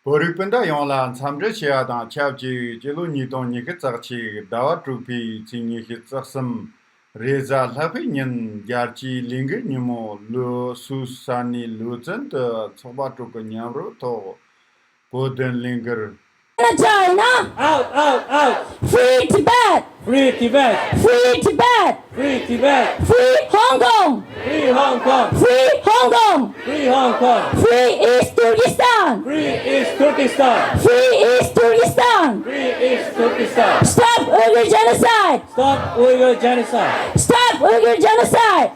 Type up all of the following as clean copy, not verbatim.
Borupenda Yonlan, Samdre Chiadan, Chavji, Jilu Nidon Nikitsachi, Dawa Trupi, Chini Hitsasam, Reza Lapinian, Yarchi, Linger Nimo, Lu Susani Luzent, Sobatuka Nyamro, To, Boden Linger. China! Out, out, out! Free Tibet! Free Tibet! Free Tibet! Free Tibet! Free Hong Kong! Free Hong Kong! Free Hong Kong! Free Hong Kong! Free East Turkestan! Free East Turkestan! Free East Turkestan! Free East Turkestan! Stop Uyghur genocide! Stop Uyghur genocide! Stop Uyghur genocide!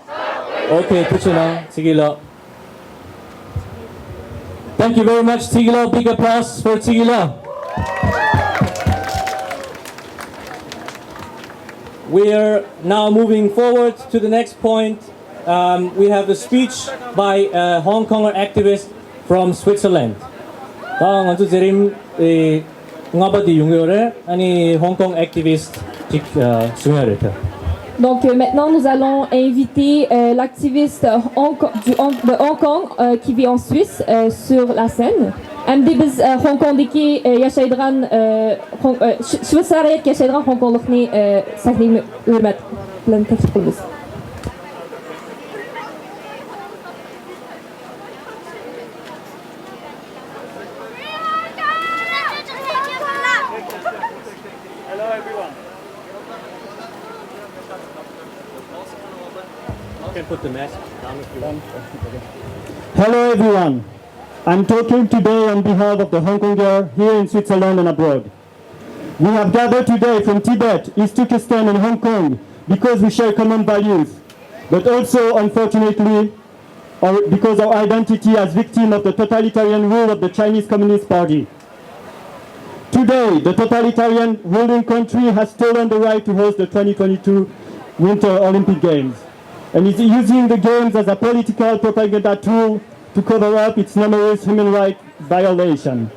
Okay, put your now, Tcsl. Thank you very much, Tcsl. Big applause for Tcsl. We are now moving forward to the next point. We have a speech by a Hong Konger activist from Switzerland. Donc maintenant nous allons inviter l'activiste de Hong Kong qui vit en Suisse sur la scène. Biz Hong Kong'daki yaşaydigan Shveysariyada yaşaydigan Hong Konglikni sahnaga hurmat bilan taklif qilamiz. Hello everyone. You can put the mask down if you want. Hello everyone. I'm talking today on behalf of the Hong Konger here in Switzerland and abroad. We have gathered today from Tibet, East Turkestan and Hong Kong because we share common values, but also, unfortunately, because our identity as victims of the totalitarian rule of the Chinese Communist Party. Today, the totalitarian ruling country has stolen the right to host the 2022 Winter Olympic Games, and is using the Games as a political propaganda tool to cover up its numerous human rights violations.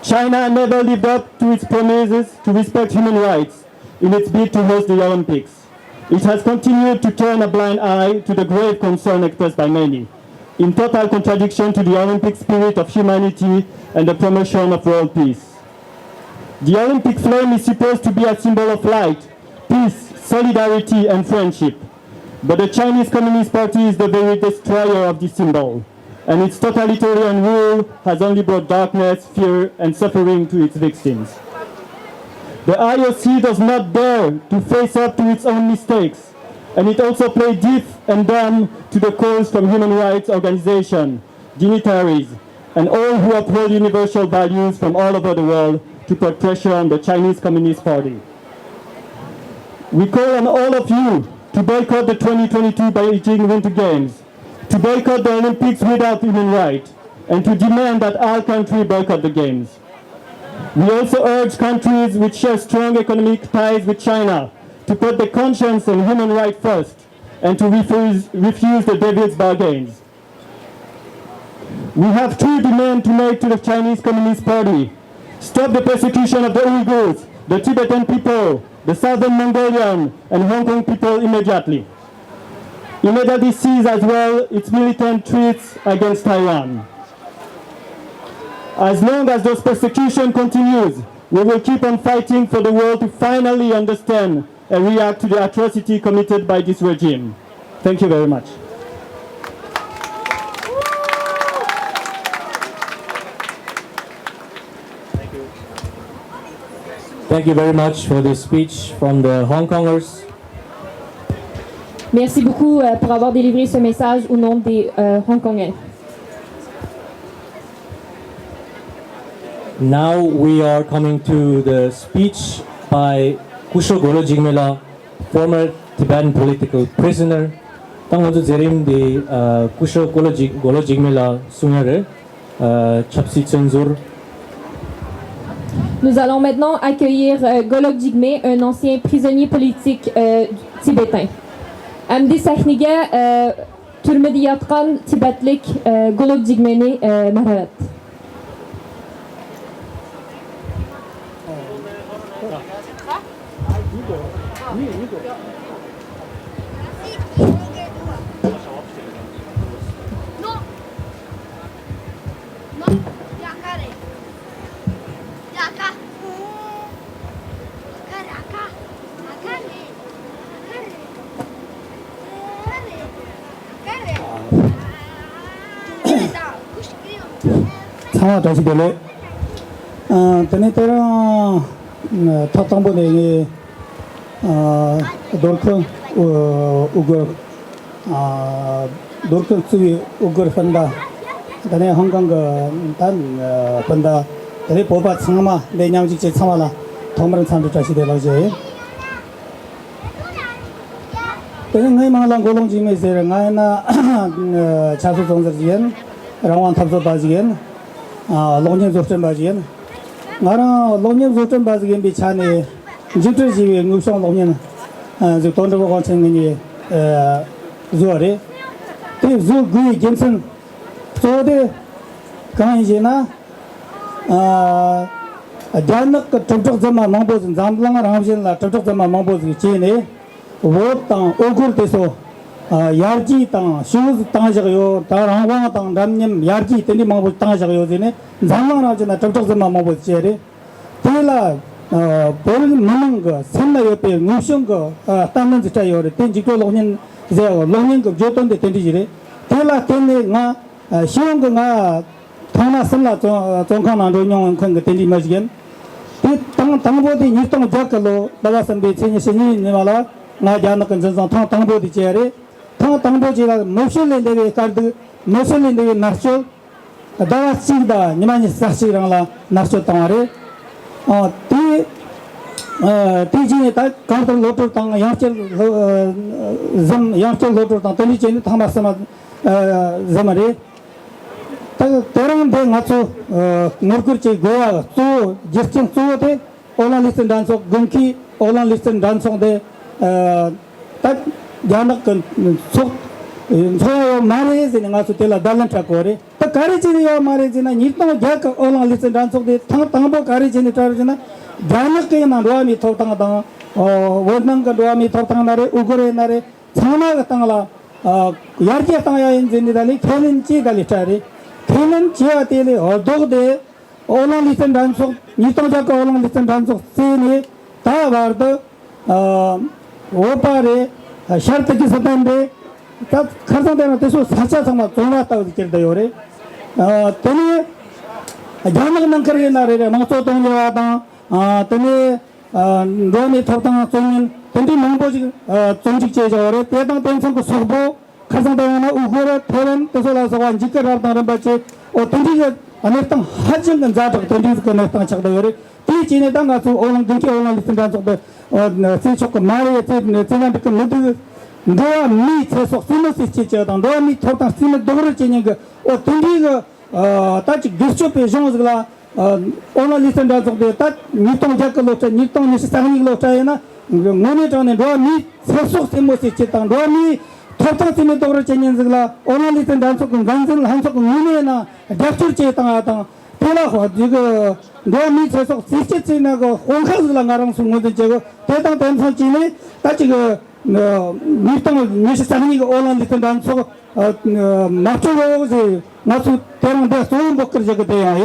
China never lived up to its promises to respect human rights in its bid to host the Olympics. It has continued to turn a blind eye to the grave concern expressed by many, in total contradiction to the Olympic spirit of humanity and the promotion of world peace. The Olympic flame is supposed to be a symbol of light, peace, solidarity, and friendship. But the Chinese Communist Party is the very destroyer of this symbol, and its totalitarian rule has only brought darkness, fear, and suffering to its victims. The IOC does not dare to face up to its own mistakes, and it also plays deaf and dumb to the calls from human rights organizations, dignitaries, and all who uphold universal values from all over the world to put pressure on the Chinese Communist Party. We call on all of you to boycott the 2022 Beijing Winter Games, to boycott the Olympics without human rights, and to demand that all countries boycott the Games. We also urge countries which share strong economic ties with China to put the conscience and human rights first, and to refuse the devil's bargains. We have three demands to make to the Chinese Communist Party. Stop the persecution of the Uyghurs, the Tibetan people, the Southern Mongolian and Hong Kong people immediately. immediately cease as well its militant threats against Taiwan. As long as those persecution continues, we will keep on fighting for the world to finally understand and react to the atrocity committed by this regime. Thank you very much. Thank you very much for this speech from the Hong Kongers. Merci beaucoup pour avoir délivré ce message au nom des Hongkongais. Now we are coming to the speech by Kusho Golo Jigmela, former Tibetan political prisoner. 당원주 제림디 Kusho Golo Jigmela Sunya를 Chapsi Chenzur. Nous allons maintenant accueillir Golok Jigme, un ancien prisonnier politique tibétain. Amdi Sahnige, Turmediyatran Tibetlik, Golok Jigmene Maravat. 상하 다시 별래 tene tera tatangbo ne dorko Uyghur dorko tsui Uyghur fanda tene Hong Kong dan fanda tene boba tsangma ne nyangji je tsangala thomaran sandu tashi de laje tene ngai manglang golong ji me se ngai na chasu zongzer jian rangwan tabso bajian long 조점 바지엔 나라 long 조점 바지엔 비차네 진짜지 무슨 long 저 돈도 거치는 조아래 그 조구이 괜찮 저데 강이제나 잔nak tok jama mangbo zamlang ramjen la tok jama mangbo chene wo tang ogur teso yarji tang shoes tang jagyo tarangwa tang damnyam yarji teni mangbo tang jagyo dene zamlang rajna tok jama mangbo chere tela bolin manang ga sanna yope ngusong ga tangan jita yore ten jiko longin je longin ga joton de ten jire tela tenne nga shiong nga thana sanla chongkhang na ro nyong khang ga ten di majgen te tangbodi nitong jakalo daga sambe cheni seni nimala nga jana kan jang tangbodi chere tangbodi la moshelen de card moshelen de narcho daga sigda nimani sachirang la narcho tamare Beijing ta card lotor tang yangchel zam yangchel lotor tang tani cheni thama sama zamare terang de ngacho norkurche goa to gestion to de olan listen dance gunki olan listen dance de tak janak sok so mare je ngacho tela dalan takore ta kare je yo mare je na nitno jak olan listen dance de tangbo kare je ni tar je na janak ke na roami tho tang da wodnang ka roami tho tang nare ugore nare chana ga tangla yarki tang ya en je ni dali khonin chi dali tare Kenan chia tele ordog de olan listen dance nitong jak olan listen dance sene ta wardo opare shart ki satande ta kharsa de na teso sacha sama tona ta dikir de yore tene janak nang kare na re ma so tong ya ta tene romi thotang chongin tendi mangboji chongjik che jore pedang tension ko sobo 가상당하나 우고라 토론 뜻을라서 완지까지 다른 바치 어떤지 아메리칸 하진은 자도 던지스 거네스탄 착도요리 뒤진에 당가서 오는 등기 오는 리스탄 적도 세초코 마리에 제가 그 모두 너와 미 세속 스무스 치쳐던 너와 미 토탄 스무 도르 치는 거 어떤지 따지 기초페 정스가 오는 리스탄 적도 따 니통 작걸로 쳐 니통 니스 상니로 쳐야나 모니터네 너와 미 세속 스무스 치던 너와 미 토탄팀에 도로 체년즈가 오늘리튼 단속은 간전 한속은 문에나 작출체 땅아땅 돌아서 이거 너미 세속 시스템이나고 홍카즈랑 가랑 숨어도 저거 대당 댄서진이 따지 그 밀당을 미시 사는이가 올라왔던 단속 맞춰서 나서 대랑대 소음 먹거리 저거 돼야.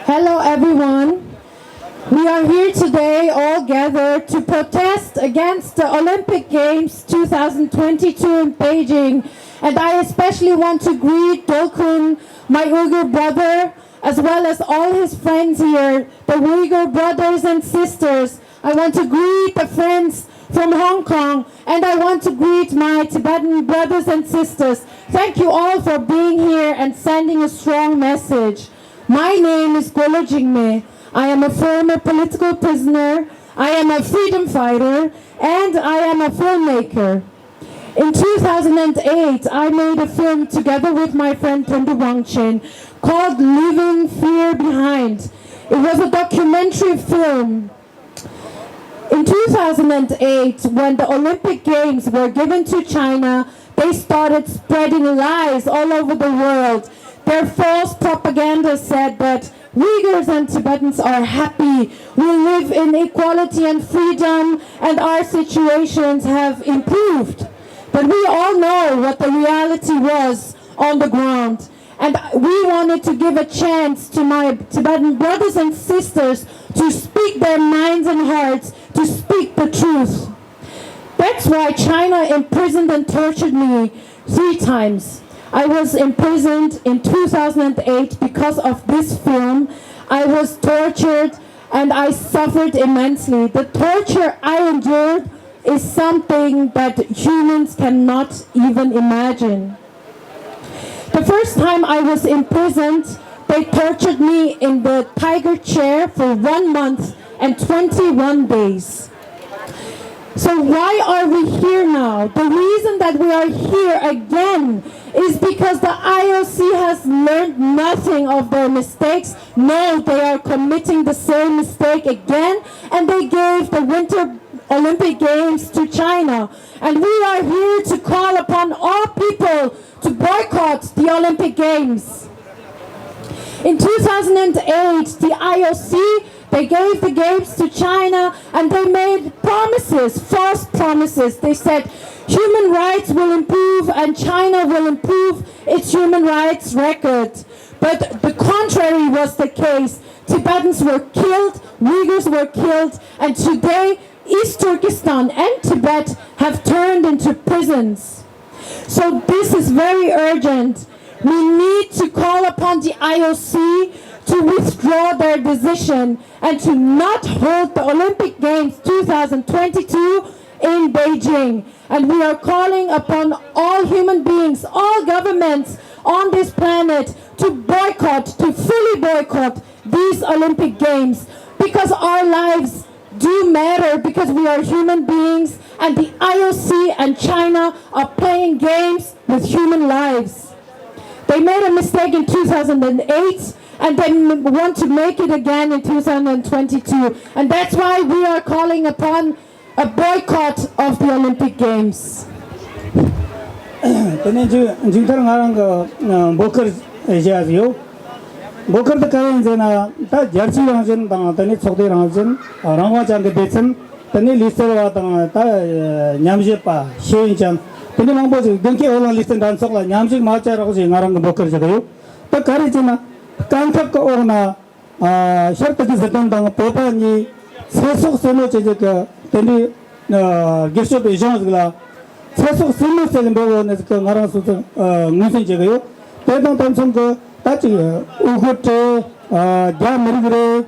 Hello everyone. We are here today all gathered to protest against the Olympic Games 2022 in Beijing. And I especially want to greet Dokun, my Uyghur brother, as well as all his friends here, the Uyghur brothers and sisters. I want to greet the friends from Hong Kong, and I want to greet my Tibetan brothers and sisters. Thank you all for being here and sending a strong message. My name is (J)e. I am a former political prisoner, I am a freedom fighter, and I am a filmmaker. In 2008, I made a film together with my friend (J)e called Leaving Fear Behind. It was a documentary film. In 2008, when the Olympic Games were given to China, they started spreading lies all over the world. Their false propaganda said that Uyghurs and Tibetans are happy, we live in equality and freedom, and our situations have improved. But we all know what the reality was on the ground. And we wanted to give a chance to my Tibetan brothers and sisters to speak their minds and hearts, to speak the truth. That's why China imprisoned and tortured me 3 times. I was imprisoned in 2008 because of this film. I was tortured and I suffered immensely. The torture I endured is something that humans cannot even imagine. The first time I was imprisoned, they tortured me in the tiger chair for 1 month and 21 days. So why are we here now? The reason that we are here again is because the IOC has learned nothing of their mistakes. No, they are committing the same mistake again, and they gave the Winter Olympic Games to China. And we are here to call upon all people to boycott the Olympic Games. In 2008, the IOC, they gave the games to China and they made promises, false promises. They said human rights will improve and China will improve its human rights record. But the contrary was the case. Tibetans were killed, Uyghurs were killed, and today East Turkestan and Tibet have turned into prisons. So this is very urgent. We need to call upon the IOC to withdraw their decision and to not hold the Olympic Games 2022 in Beijing. And we are calling upon all human beings, all governments on this planet to boycott, to fully boycott these Olympic Games, because our lives do matter, because we are human beings and the IOC and China are playing games with human lives. They made a mistake in 2008 and they want to make it again in 2022. And that's why we are calling upon a boycott of the Olympic Games. Tene jingtar ngarang boker ejaziyo. Boker the current zena ta jersey rangen ta tene chokde rangen rangwa chang de bechen tene lister wa ta nyamje pa shein tene mangbo denke ola listen dan sokla nyamje ma cha ro ngarang boker jagayo ta kare chena kanthak ko orna shart ki zetan dang popa ni sesok seno cheje ka tene gesho be jangla sesok seno cheje bo ne ka ngarang su ngusen jagayo tedang tamson ko tachi ugote ja merigre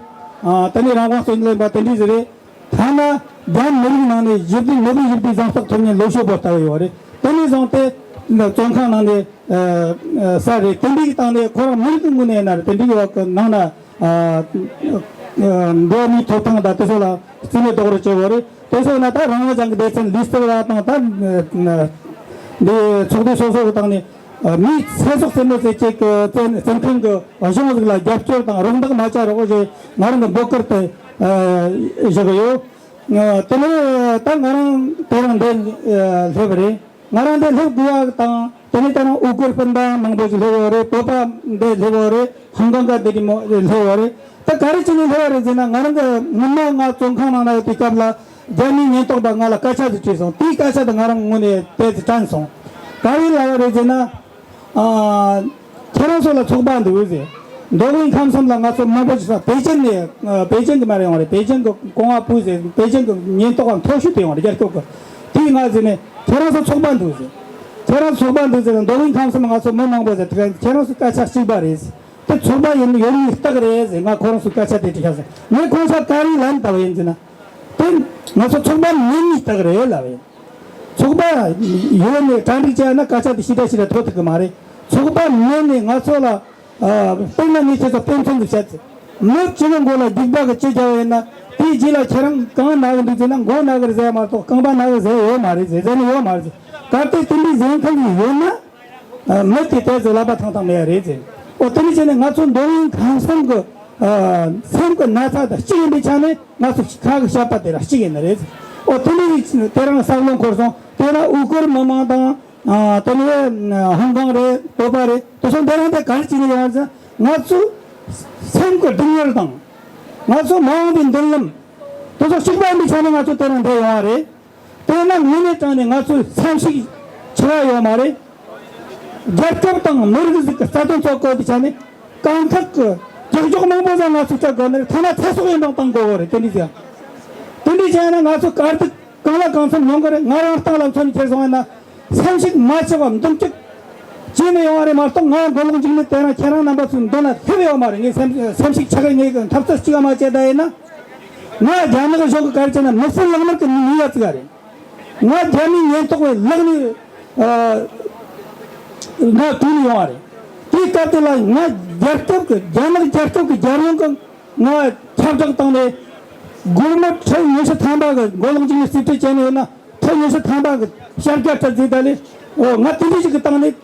tani rangwa sonle ba tani jere thana ja merig nane jibdi nobi jibdi jangsak thonye losho botayo re tani zonte chongkhang nane sare tandi tane khora merig mune na tandi wa nana domi thotang da tesola sine dogro chewore tesona ta rangwa jang dechen listera ta de chode soso tangni 미 세속 선에서 그 전통 그 어셔머들라 잡죠 당 롱당 마차라고 제 말은 거 먹을 저거요 때문에 땅 가는 대는 세버리 나란데 세부야 땅 때문에 땅 우걸 판다 망보지 세버리 포파 데 세버리 한강가 데리 뭐 세버리 딱 가르치는 회화를 나는 그 문마가 좀 하나나 비까블라 재미있는 또 방가라 까차도 주소 띠 까차도 나랑 문에 대해서 찬송 가리라고 되나 결혼소라 초반도 그지 노인 감성라 가서 마보지사 베이징에 베이징 말이야 말이야 베이징 공화 부지 베이징 년 동안 토슈 되어 말이야 그거 뒤가지네 결혼소 초반도 그지 결혼소 초반도 저는 노인 감성 가서 뭐만 보자 결혼소 까차 시바리스 또 초반에 요리 있다 그래야지 나 결혼소 까차 되지 해서 내 공사 가리 난다고 했잖아 또 나서 초반 년 있다 그래요 라왜 초반 요네 단리잖아 까차 시다시다 도트 그 말이 초반 년에 나서라 땡나니 쳐서 땡청도 쳤지 뭐 지금 거나 뒷바가 찢어야나 이 지라 저랑 강 나가는 지난 고 나가서 말도 강바 나가서 요 말이지 저는 요 말이지 가때 뚫리 생각이 요나 뭐때 때서 라바 탕탕 매야지 어떤 전에 나서 노인 강성 그 선거 나타다 시계 비차네 나서 가고 샤파데라 시계 내려지 어떤 때랑 살롱 거서 때라 우거 마마다 또는 한강에 도바에 또 손대한테 가르치는 거죠. 나수 선거 등열당 나수 마음인 등름 또 식반비 차는 나수 때는 대화래 때는 눈에 짜는 나수 상식 쳐요 말에 작정당 모르겠을 사돈 쏘고 비차네 깡탁 조금만 보자 나수 짜거는 하나 태속에 넣었던 거래 들리지 들리지 않아 나수 까르트 까라 깡선 농거래 나랑 땅랑 손이 죄송하나 상식 맞춰가 넘적 지네 영화에 말도 나 걸고 찍는 때나 계란 안 봤으면 너나 해외어 말이야 상식 차가 있는 답답지가 맞자다 했나 나 자네가 저거 가르쳤나 무슨 랑을 그 니가 뜨가래 나 자네 얘또고 랑이 나 돈이 영화래 이 까들라 나 작업 그 자네 작업 그 자는 거나 참정 땅에 고르마 처음에서 탐바가 걸고 찍는 시트 전에나 처음에서 탐바가 시작했다 지달이 나 들리지 그 땅에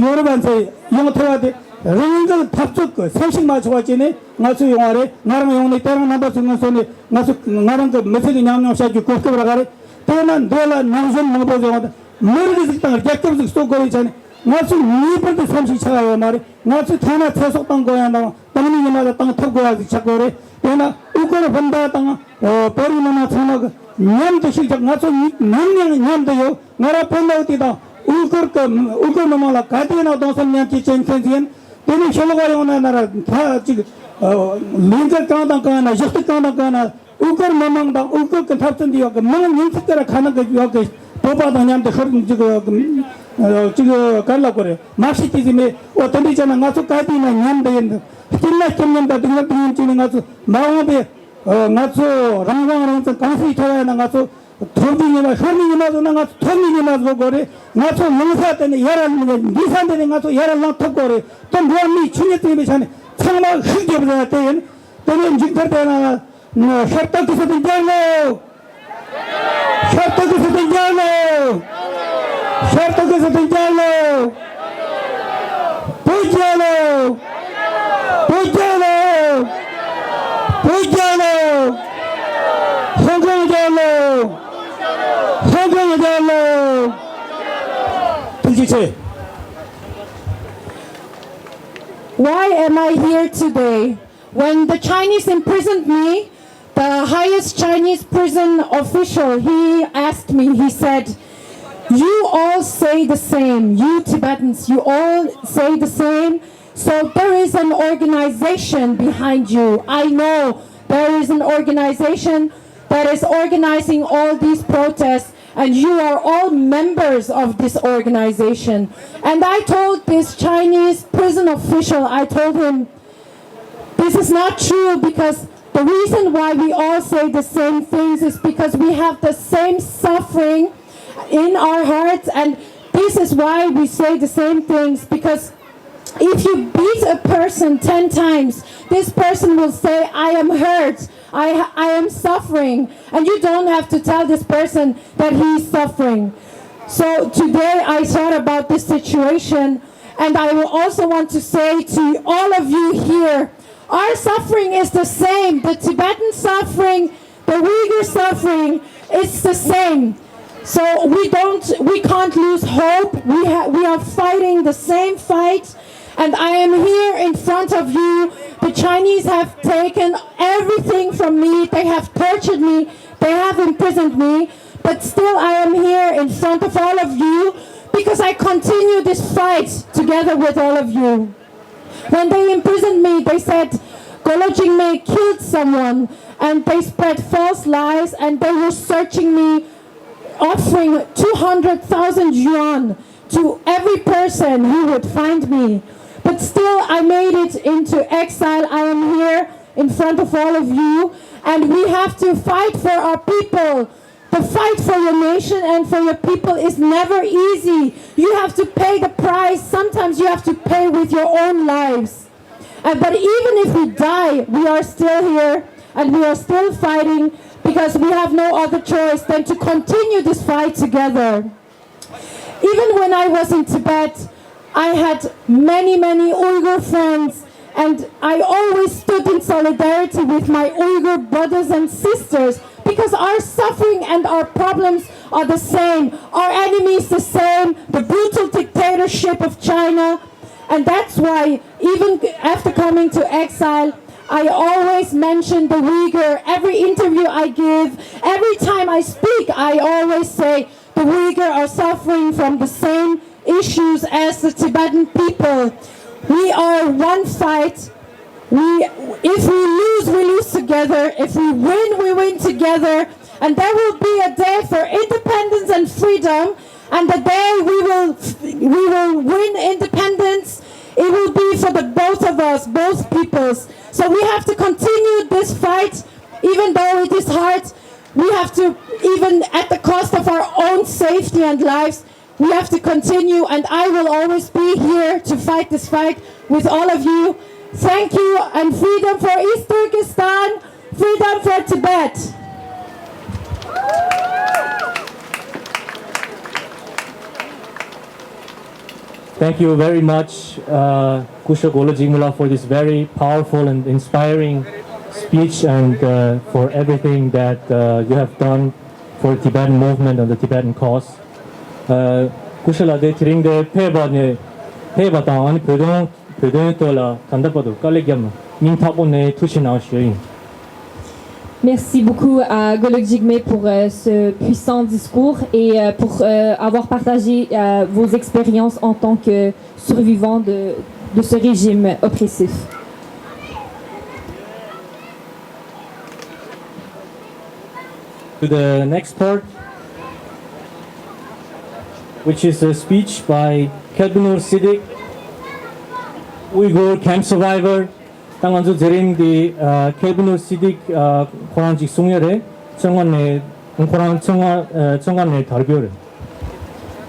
여러 번째 영어 태워야 돼. 랭거 답적 그 상식 맞춰왔지네. 나수 영화래. 나랑 영어네 때랑 나봤으면 손에 나수 나랑 그 메시지 냠냠 샤주 고스코라 가래. 때는 돌아 나선 먹어보자. 머리에서 땅을 객ገብ서 쏘고 있잖아. 나수 니버도 상식 차가요 말이. 나수 타나 태속당 거야 나. 땅이 말아 땅 타고 와서 찾고래. 때나 우거를 본다 땅 버리는 차나 냠도 실적 나수 남냥 냠도요. 나라 본다 어디다. 우거 넘어라 가디나 동선냥 기천천지엔 때문에 셜로가 오나 나라 다 지금 링거 강당가나 역대 강당가나 우거 넘망다 우거 그 답선디요 그 멍은 인식대로 가는 거 여기 보바다냐한테 그런 지금 갈라 그래 마시티즘에 어떤 데잖아 가서 가디나 냠데 찔라 찔는다 등등 찌는 가서 마음에 가서 랑랑랑 강수 타야나 가서 돈이나 현미나 나가 돈이나 그거래 나서 농사 때문에 야란 미산되는 가서 야란 놔두고래 또 뭐니 추녀 때문에 자네 정말 흥겨버려 때는 때는 직per때나 샤떡에서 된다고 샤떡에서 된다고 샤떡에서 된다고 보이잖아 보이잖아 보이잖아 성공이잖아 Why am I here today? When the Chinese imprisoned me, the highest Chinese prison official, he asked me, he said, you all say the same, you Tibetans, you all say the same, so there is an organization behind you. I know there is an organization that is organizing all these protests, and you are all members of this organization. And I told this Chinese prison official, I told him, this is not true, because the reason why we all say the same things is because we have the same suffering in our hearts, and this is why we say the same things, because if you beat a person 10 times, this person will say, I am hurt, I am suffering, and you don't have to tell this person that he's suffering. So today I thought about this situation, and I will also want to say to all of you here, our suffering is the same. The Tibetan suffering, the Uyghur suffering, it's the same. So we can't lose hope. We are fighting the same fight. And I am here in front of you The Chinese have taken everything from me. They have tortured me. They have imprisoned me. But still I am here in front of all of you because I continue this fight together with all of you. When they imprisoned me, they said Golo Jigme killed someone, and they spread false lies, and they were searching me, offering 200,000 yuan to every person who would find me. But still I made it into exile. I am here in front of all of you, and we have to fight for our people. The fight for your nation and for your people is never easy. You have to pay the price. Sometimes you have to pay with your own lives. But even if we die, we are still here and we are still fighting because we have no other choice than to continue this fight together. Even when I was in Tibet, I had many Uyghur friends, and I always stood in solidarity with my Uyghur brothers and sisters because our suffering and our problems are the same. Our enemy is the same, the brutal dictatorship of China. And that's why, even after coming to exile, I always mention the Uyghur. Every interview I give, every time I speak, I always say the Uyghur are suffering from the same issues as the Tibetan people. We are one fight. If we lose together. If we win together. And there will be a day for independence and freedom. And the day we will win independence, it will be for the both of us, both peoples. So we have to continue this fight, even though it is hard. We have to, even at the cost of our own safety and lives, we have to continue, and I will always be here to fight this fight with all of you. Thank you, and freedom for East Turkestan, freedom for Tibet. Thank you very much, Kushok Olojigmula, for this very powerful and inspiring speech, and for everything that you have done for the Tibetan movement and the Tibetan cause. Kushala de tiringde peba ta ani pedon tola tandapado kolegam min tapone tushina shoyin. Merci beaucoup à Golok Jigme pour ce puissant discours et pour avoir partagé vos expériences en tant que survivants de ce régime oppressif. To the next part, which is a speech by Kelbinur Siddiq, Uyghur camp survivor. 당원주 제림디 Kelbinur Siddiq 고란직 송열에 정관내 고란 정관내 달교를.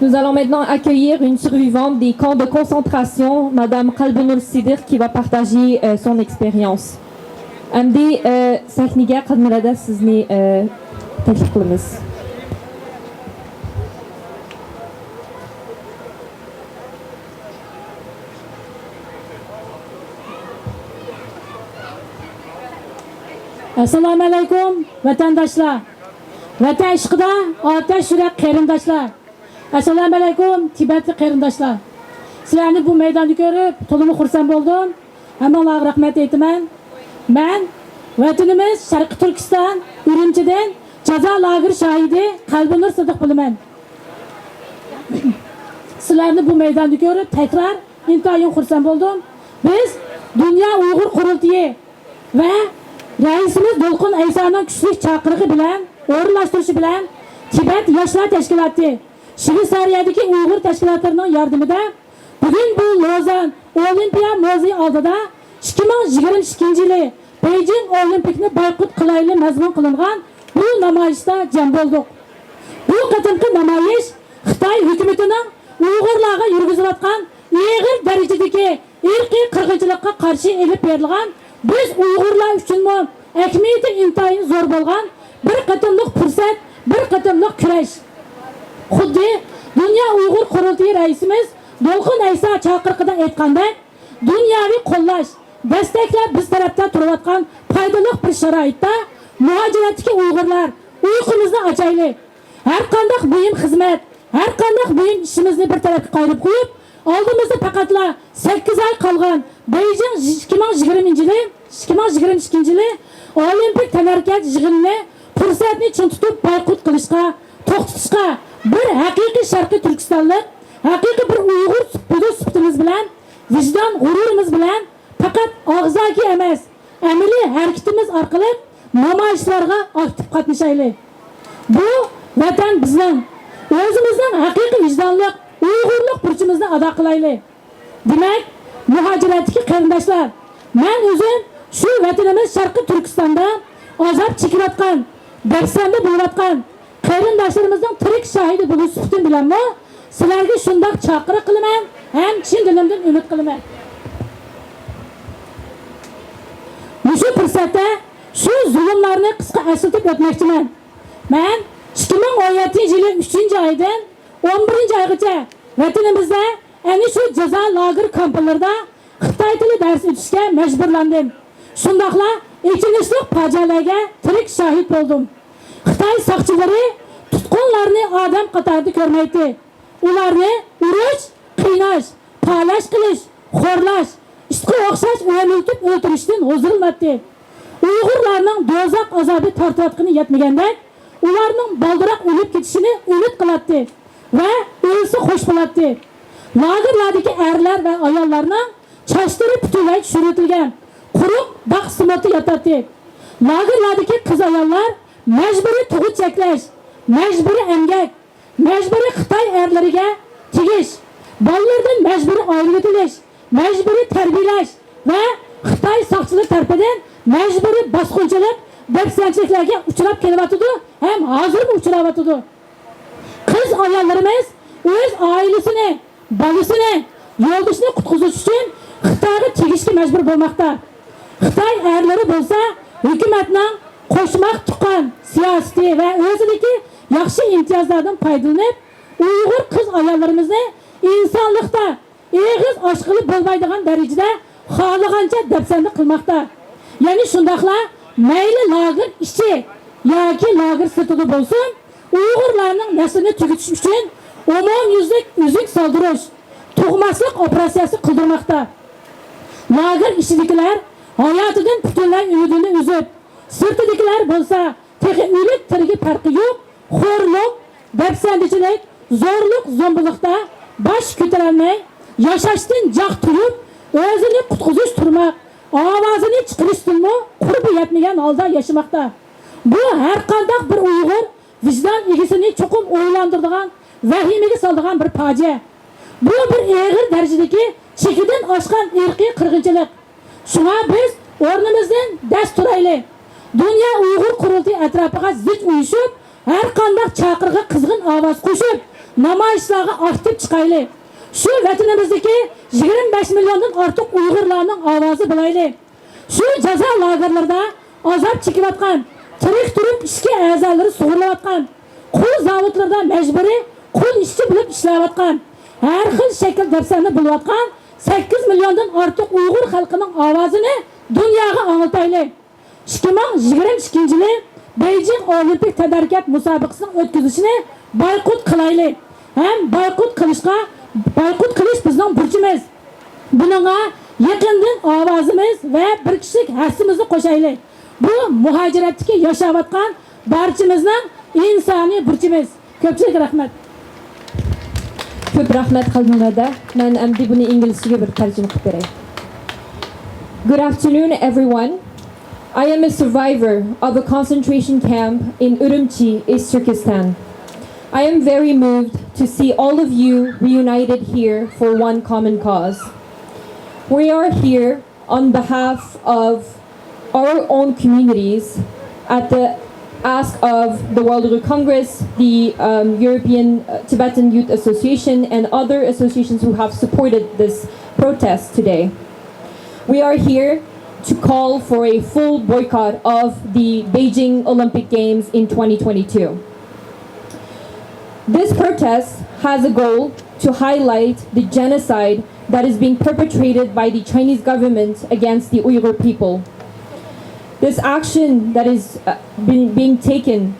Nous allons maintenant accueillir une survivante des camps de concentration, Madame Kelbinur Siddiq, qui va partager son expérience. Amdi sahniga qadmirada sizni taklif qilamiz. Assalomu alaykum vatandoshlar. Vatan ishqida otash yurak qarindoshlar. Assalomu alaykum Tibetli qarindoshlar. Sizlarni bu maydonni ko'rib, to'liq xursand bo'ldim. Hammalarga rahmat aytaman. Men vatanimiz Sharqiy Turkiston, Urumchidan jazo lager shohidi Kelbinur Siddiq bo'laman. Sizlarni bu maydonni ko'rib, tekrar intayin xursand bo'ldim. Biz Dunyo Uyg'ur qurultiyi va Raisimiz Dolqun Aysoning kuchli chaqirig'i bilan, o'rinlashtirishi bilan Tibet yoshlar tashkiloti, Shveysariyadagi Uyg'ur tashkilotlarining yordamida bugun bu Lausanne Olimpiya muzeyi oldida 2022-yili Beijing Olimpikni boykot qilayli mazmun qilingan bu namoyishda jam bo'ldik. Bu qatimqi namoyish Xitoy hukumatining Uyg'urlarga yurgizayotgan og'ir darajadagi irqiy qirg'inchilikqa qarshi elib berilgan biz Uyg'urlar uchunmi ahamiyati intayin zo'r bo'lgan bir qatimliq fursat, bir qatimliq kurash. Xuddi Dunyo Uyg'ur qurultiyi raisimiz Dolqun Ayso chaqiriqida aytgandek, dunyoviy qo'llash, destaklab biz tarafdan turayotgan foydali bir sharoitda muhojiratdagi Uyg'urlar uyqumizni ochaylik. Har qanday buyum xizmat, har qanday buyum ishimizni bir tarafga qo'yib qo'yib, Aldığımızda fakatla 8 ay kalgan Beijing 2022 yılı Olimpik tenharkat yig'inini fursatni chin tutib boykot qilishga, to'xtatishga bir haqiqiy Sharqiy Turkistonlik, haqiqiy bir Uyg'ur sifatimiz bilan, vijdon g'ururimiz bilan faqat og'zaki emas, amaliy harakatimiz orqali namoyishlarga aktiv qatnashaylik. Bu vatan bizning, o'zimizning haqiqiy vijdonlik, Uyg'urlik burchimizni ado qilaylik. Demak, muhojiratdagi qarindoshlar, men o'zim shu vatanimiz Sharqiy Turkistonda azob chekayotgan, dahsanda bo'layotgan qarindoshlarimizning tirik shahidi bo'lish suhbatim bilanmi sizlarga shundoq chaqiriq qilaman, ham chin dilimdan umid qilaman. Shu fursatda shu zulmlarni qisqa eslatib o'tmoqchiman. Men 2017-yil 3-oydan 11-oygacha vatanimizda ana shu jazo lager kamplarida Xitoy tili dars o'tishga majburlandim. Shundaqla ichilishli fojialarga tirik shahid bo'ldim. Xitoy soqchilari tutqunlarni odam qatorida ko'rmaydi. Ularni urush, qiynash, talash qilish, xo'rlash, ishga o'xshash o'ldirib o'ldirishdan huzurlanadi. Uyg'urlarning do'zax azobi tortayotgani yetmagandek, ularning baldiroq o'lib ketishini umid qiladi va o'lsa xo'sh bo'ladi. Lagerlardagi erlar va ayollarning chochlari butunlay tushirilgan, quruq baq simati yotadi. Lagerlardagi qiz ayollar majburiy tug'ut cheklash, majburiy emgak, majburiy Xitoy erlariga tegish, bolalardan majburiy ayrilib, majburiy tarbiyalash va Xitoy soqchilari tomonidan majburiy bosqinchilik, dafsanchiliklarga uchrab kelyapti, ham hozir uchrayapti. Qiz ayollarimiz o'z oilasini, bolasini, yo'ldoshini qutqizish uchun Xitoyga tegishga majbur bo'lmoqda. Xitoy erlari bo'lsa, hukumatning qo'shmoq tuqqan siyosiy va o'zidagi yaxshi imtiyozlardan foydalanib, Uyg'ur qiz ayollarimizni insonlikda eg'iz oshqilib bo'lmaydigan darajada xohlagancha dafsanda qilmoqda. Ya'ni shundaqla mayli lager ichi yoki lager sirtida bo'lsin, Uyg'urlarning naslini tugutish uchun umumyuzlik uzuk soldirish, tug'maslik operatsiyasi qildirmoqda. Lager ichidagilar hayotidan butunlay umidini uzib, sirtidagilar bo'lsa, texi o'lik tirigi farqi yo'q, xo'rlik, dafsandichilik, zo'rlik, zombilikda bosh ko'tarolmay, yashashdan jaq turib, o'zini qutqizish turmoq, ovozini chiqarishdanmi qurbi yetmagan holda yashamoqda. Bu har qanday bir Uyg'ur vijdon egisini cho'qim o'ylantiradigan, vahimaga soladigan bir fojia. Bu bir og'ir darajadagi chekidan oshgan irqiy qirg'inchilik. Shunga biz o'rnimizdan dast turaylik. Dunyo Uyg'ur qurultiyi atrofiga zich uyushib, har qanday chaqirga qizg'in ovoz qo'shib, namoyishlarga aktiv chiqaylik. Shu vatanimizdagi 25 milliondan ortiq Uyg'urlarning ovozi bo'laylik. Shu jazo lagerlarida azob chekayotgan, tirik turib ishga a'zolari sug'urilayotgan, qul zavodlarda majburiy qul ishchi bo'lib ishlayotgan, har xil shakl dafsanda bo'layotgan 8 milliondan ortiq Uyg'ur xalqining ovozini dunyoga anglitaylik. 2022-yil Beijing Olimpik tenharkat musobaqasining o'tkazilishini boykot qilaylik. Ham boykot qilish bizning burchimiz. Buningga yaqindan ovozimiz va bir kishilik hassimizni qo'shaylik. Bu muhojiratdagi yashayotgan barchamizning insoniy burchimiz. Ko'pchilik rahmat. Ko'p rahmat qilganlarda men endi buni inglizchaga bir tarjima qilib beray. Good afternoon everyone. I am a survivor of a concentration camp in Urumqi, East Turkestan. I am very moved to see all of you reunited here for one common cause. We are here on behalf of our own communities at the ask of the World Uyghur Congress, the European Tibetan Youth Association, and other associations who have supported this protest today. We are here to call for a full boycott of the Beijing Olympic Games in 2022. This protest has a goal to highlight the genocide that is being perpetrated by the Chinese government against the Uyghur people. This action that is being taken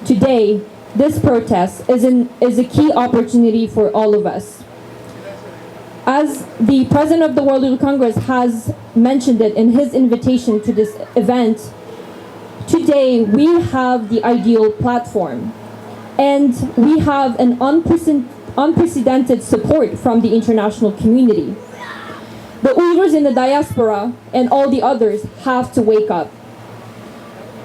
today, this protest, is a key opportunity for all of us. As the president of the World Uyghur Congress has mentioned it in his invitation to this event, today we have the ideal platform, and we have an unprecedented support from the international community. The Uyghurs in the diaspora and all the others have to wake up.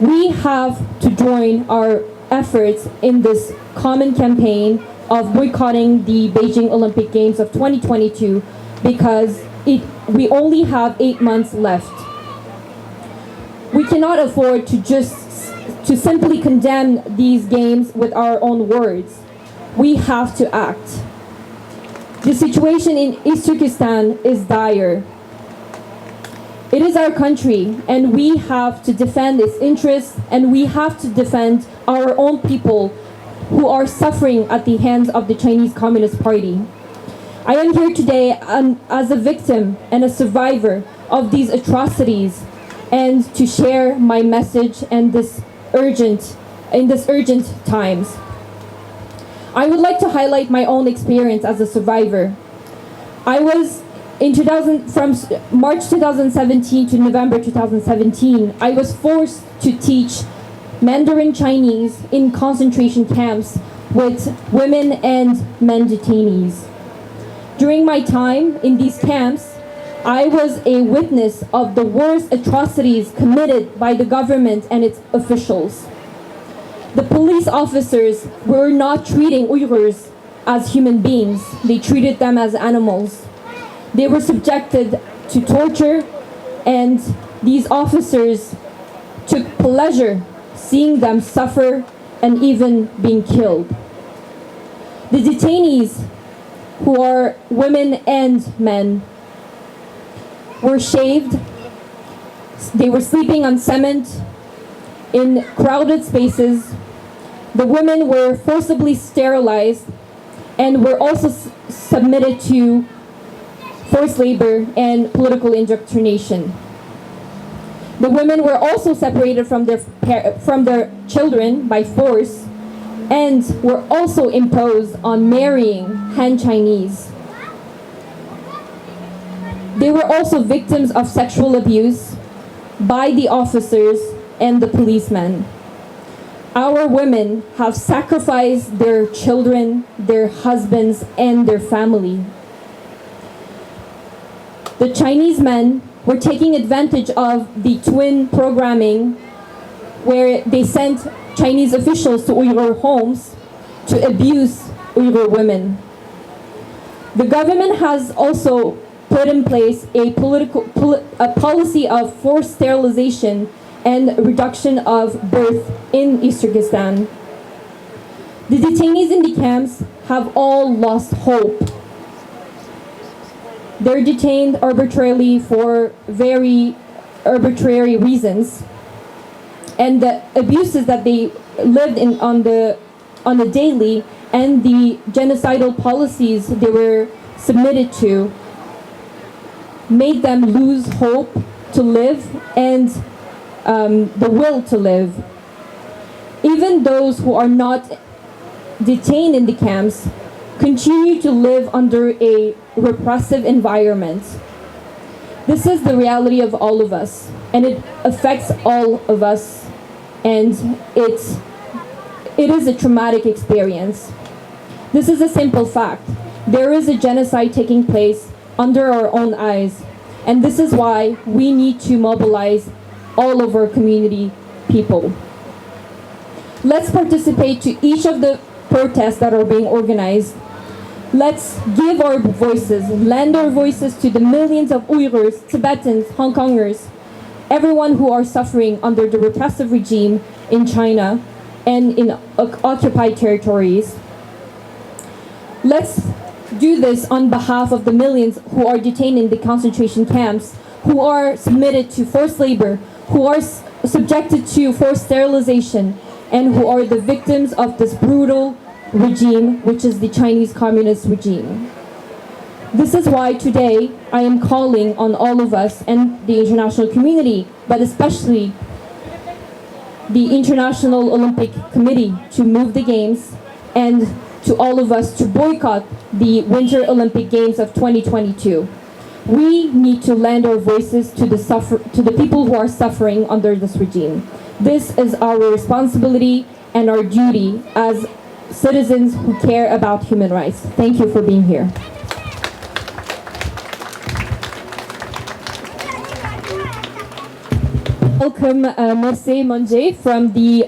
We have to join our efforts in this common campaign of boycotting the Beijing Olympic Games of 2022 because we only have 8 months left. We cannot afford to simply condemn these games with our own words. We have to act. The situation in East Turkestan is dire. It is our country, and we have to defend its interests, and we have to defend our own people who are suffering at the hands of the Chinese Communist Party. I am here today as a victim and a survivor of these atrocities, and to share my message in this urgent times. I would like to highlight my own experience as a survivor. I was from March 2017 to November 2017, I was forced to teach Mandarin Chinese in concentration camps with women and men detainees. During my time in these camps, I was a witness of the worst atrocities committed by the government and its officials. The police officers were not treating Uyghurs as human beings. They treated them as animals. They were subjected to torture, and these officers took pleasure seeing them suffer and even being killed. The detainees, who are women and men, were shaved. They were sleeping on cement in crowded spaces. The women were forcibly sterilized and were also submitted to forced labor and political indoctrination. The women were also separated from their children by force and were also imposed on marrying Han Chinese. They were also victims of sexual abuse by the officers and the policemen. Our women have sacrificed their children, their husbands, and their family. The Chinese men were taking advantage of the twin programming, where they sent Chinese officials to Uyghur homes to abuse Uyghur women. The government has also put in place a policy of forced sterilization and reduction of birth in East Turkestan. The detainees in the camps have all lost hope. They're detained arbitrarily for very arbitrary reasons, and the abuses that they lived in on the daily and the genocidal policies they were submitted to made them lose hope to live and the will to live. Even those who are not detained in the camps continue to live under a repressive environment. This is the reality of all of us, and it affects all of us, and it is a traumatic experience. This is a simple fact. There is a genocide taking place under our own eyes, and this is why we need to mobilize all of our community people. Let's participate to each of the protests that are being organized. Let's give our voices, lend our voices to the millions of Uyghurs, Tibetans, Hong Kongers, everyone who are suffering under the repressive regime in China and in occupied territories. Let's do this on behalf of the millions who are detained in the concentration camps, who are submitted to forced labor, who are subjected to forced sterilization, and who are the victims of this brutal regime, which is the Chinese Communist regime. This is why today I am calling on all of us and the international community, but especially the International Olympic Committee, to move the games and to all of us to boycott the Winter Olympic Games of 2022. We need to lend our voices to the people who are suffering under this regime. This is our responsibility and our duty as citizens who care about human rights. Thank you for being here. Welcome ('') from the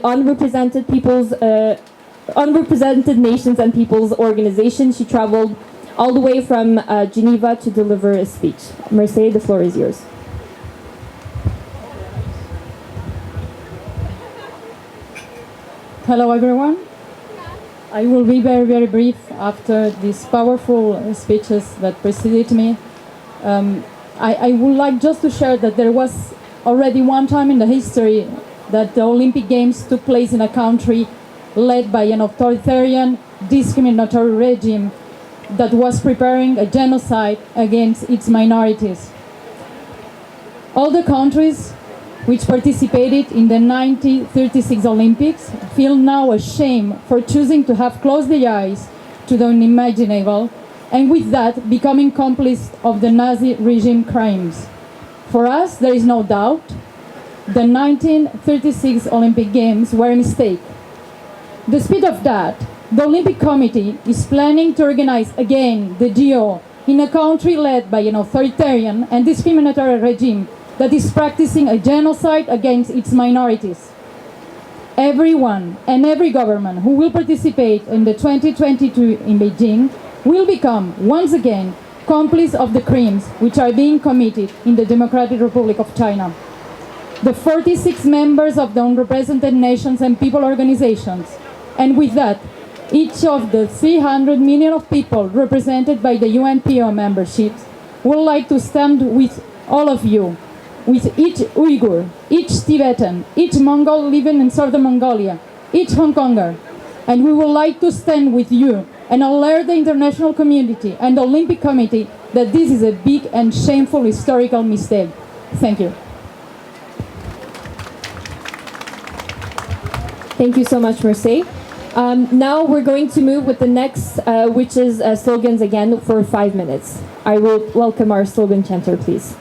Unrepresented Nations and Peoples Organization. She traveled all the way from Geneva to deliver a speech. Mercedes, the floor is yours. Hello everyone. I will be very, very brief after these powerful speeches that preceded me. I would like just to share that there was already one time in the history that the Olympic Games took place in a country led by an authoritarian, discriminatory regime that was preparing a genocide against its minorities. All the countries which participated in the 1936 Olympics feel now ashamed for choosing to have closed their eyes to the unimaginable, and with that becoming complice of the Nazi regime crimes. For us, there is no doubt the 1936 Olympic Games were a mistake. Despite of that, the Olympic Committee is planning to organize again the GO in a country led by an authoritarian and discriminatory regime that is practicing a genocide against its minorities. Everyone and every government who will participate in the 2022 in Beijing will become, once again, complice of the crimes which are being committed in the Democratic Republic of China. The 46 members of the Unrepresented Nations and People Organizations, and with that, each of the 300 million of people represented by the UNPO memberships, would like to stand with all of you, with each Uyghur, each Tibetan, each Mongol living in southern Mongolia, each Hong Konger, and we would like to stand with you and alert the international community and the Olympic Committee that this is a big and shameful historical mistake. Thank you. Thank you so much, Mercedes. Now we're going to move with the next, which is slogans again for 5 minutes. I will welcome our slogan chanter, please.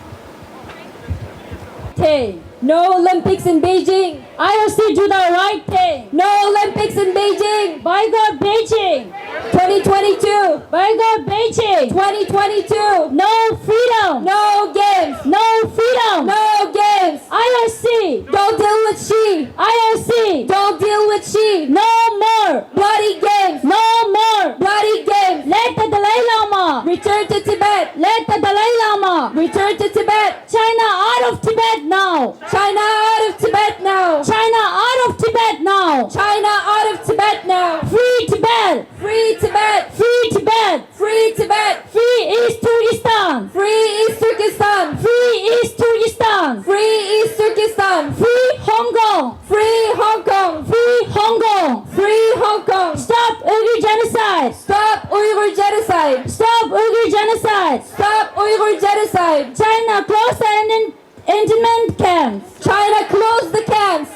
No Olympics in Beijing. IOC do the right thing. No Olympics in Beijing. By God, Beijing. 2022. By God, Beijing. 2022. No freedom. No games. No freedom. No games. IOC. Don't deal with Xi. IOC. Don't deal with Xi. No more bloody games. No more bloody games. Let the Dalai Lama return to Tibet. Let the Dalai Lama return to Tibet. China out of Tibet now. China out of Tibet now. China out of Tibet now. China out of Tibet now. Free Tibet. Free Tibet. Free Tibet. Free Tibet. Free East Turkestan. Free East Turkestan. Free East Turkestan. Free East Turkestan. Free Hong Kong. Free Hong Kong. Free Hong Kong. Free Hong Kong. Stop Uyghur genocide. Stop Uyghur genocide. Stop Uyghur genocide. Stop Uyghur genocide. China close the internment camps. China close the camps.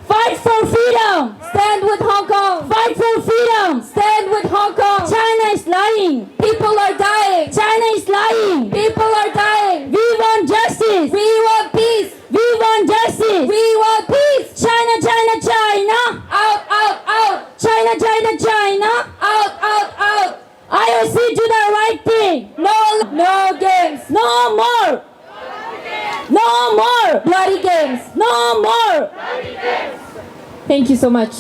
Fight for freedom. Stand with Hong Kong. Fight for freedom. Stand with Hong Kong. China is lying. People are dying. China is lying. People are dying. We want justice. We want peace. We want justice. We want peace. China, China, China. Out, out, out. China, China, China. Out, out, out. IOC do the right thing. No games. No more. No more bloody games. No more bloody games. Thank you so much.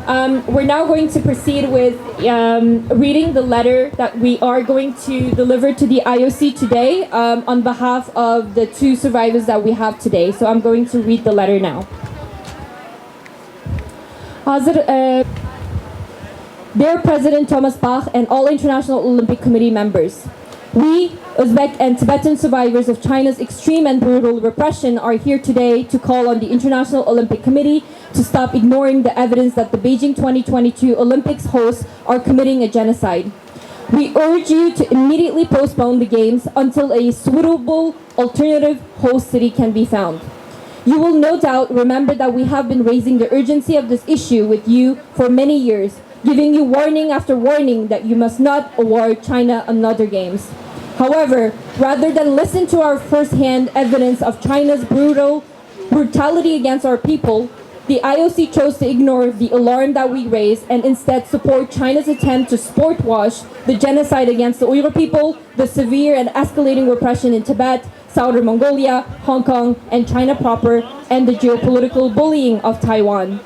We're now going to proceed with reading the letter that we are going to deliver to the IOC today on behalf of the 2 survivors that we have today. So I'm going to read the letter now. Dear President Thomas Bach and all International Olympic Committee members, we, Uzbek and Tibetan survivors of China's extreme and brutal repression, are here today to call on the International Olympic Committee to stop ignoring the evidence that the Beijing 2022 Olympics hosts are committing a genocide. We urge you to immediately postpone the Games until a suitable alternative host city can be found. You will no doubt remember that we have been raising the urgency of this issue with you for many years, giving you warning after warning that you must not award China another games. However, rather than listen to our first-hand evidence of China's brutality against our people, the IOC chose to ignore the alarm that we raised and instead support China's attempt to sport wash the genocide against the Uyghur people, the severe and escalating repression in Tibet, Southern Mongolia, Hong Kong, and China proper, and the geopolitical bullying of Taiwan.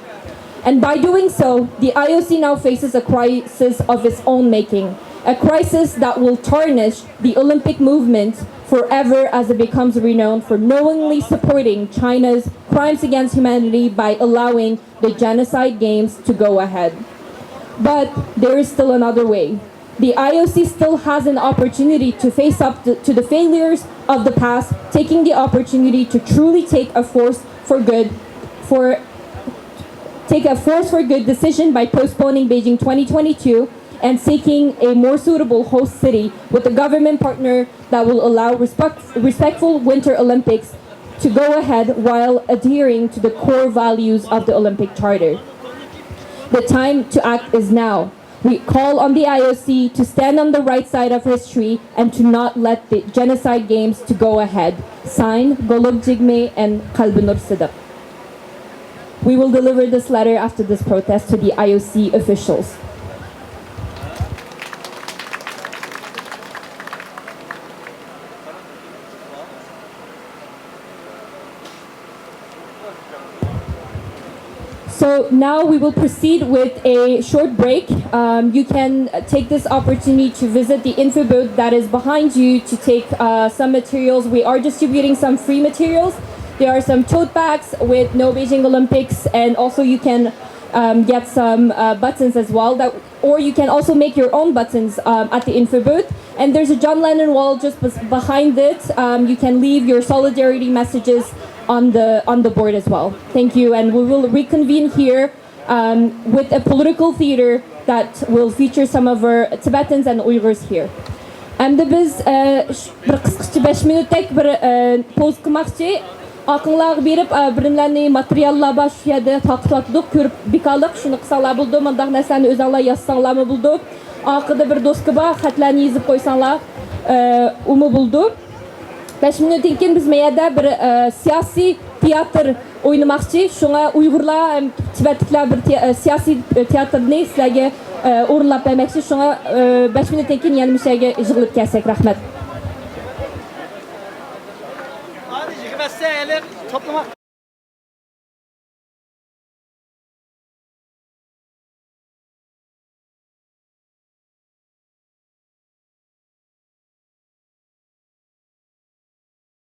And by doing so, the IOC now faces a crisis of its own making, a crisis that will tarnish the Olympic movement forever as it becomes renowned for knowingly supporting China's crimes against humanity by allowing the genocide games to go ahead. But there is still another way. The IOC still has an opportunity to face up to the failures of the past, taking the opportunity to truly take a force for good decision by postponing Beijing 2022 and seeking a more suitable host city with a government partner that will allow respectful Winter Olympics to go ahead while adhering to the core values of the Olympic Charter. The time to act is now. We call on the IOC to stand on the right side of history and to not let the genocide games to go ahead. Signed, Golub Jigme and Kalbinur Siddiq. We will deliver this letter after this protest to the IOC officials. So now we will proceed with a short break. You can take this opportunity to visit the info booth that is behind you to take some materials. We are distributing some free materials. There are some tote bags with No Beijing Olympics, and also you can get some buttons as well. Or you can also make your own buttons at the info booth. And there's a John Lennon wall just behind it. You can leave your solidarity messages on the board as well. Thank you, and we will reconvene here with a political theater that will feature some of our Tibetans and Uyghurs here. Endi biz bir qisqacha 5 minutlik bir poz qilmoqchi. Aqınlar berib birimlarni materiallar başlaydı, taqtatdık, körüp bikalıq, şunu qısalar buldu, mandaq nəsəni özənlər yazsanlarmı buldu. Aqıda bir doska var, xətlərini yazıb qoysanlar, umu buldu. 5 minutdan keyin biz məyədə bir siyasi teatr oynamoqchi. Şuna Uyg'urlar, Tibetliklar bir siyasi teatrni sizlarga o'rinlab bermoqchi. Şuna 5 minutdan keyin yana mishaga yig'ilib kelsak, rahmat. Hadi yig'masa eli toplamak.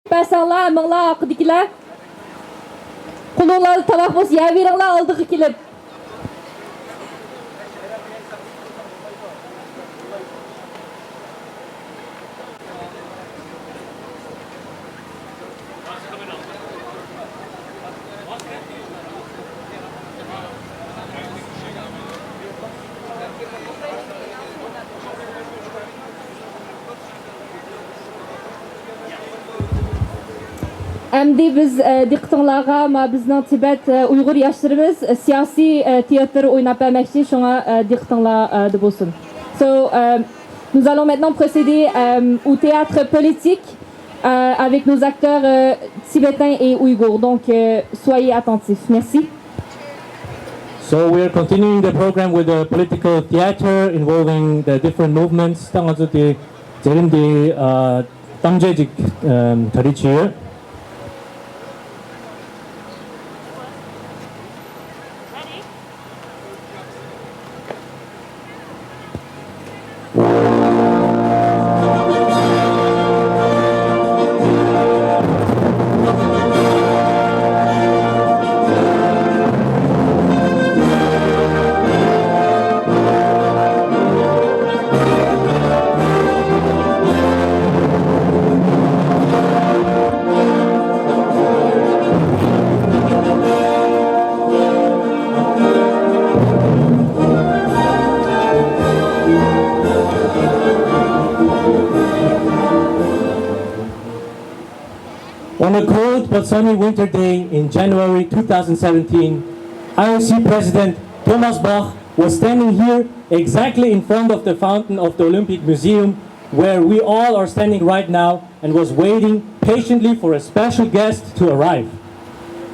Bəsənlər, əməklər, haqqıdakilər. Qulunları tabaq boz, yer veringlər, aldığı kilib. Əmdi biz diqqətinizə bizning Tibet Uyghur yaşlarımız siyasi tiyatr oynab vermoqchi, şuna diqqətinizdə bo'lsin. So, nous allons maintenant procéder au théâtre politique avec nos acteurs tibétains et ouïghours. Donc, soyez attentifs. Merci. So we are continuing the program with the political theater involving the different movements. 당아주디 제림디 당제직 다리치. On a cold but sunny winter day in January 2017, IOC President Thomas Bach was standing here exactly in front of the fountain of the Olympic Museum, where we all are standing right now, and was waiting patiently for a special guest to arrive.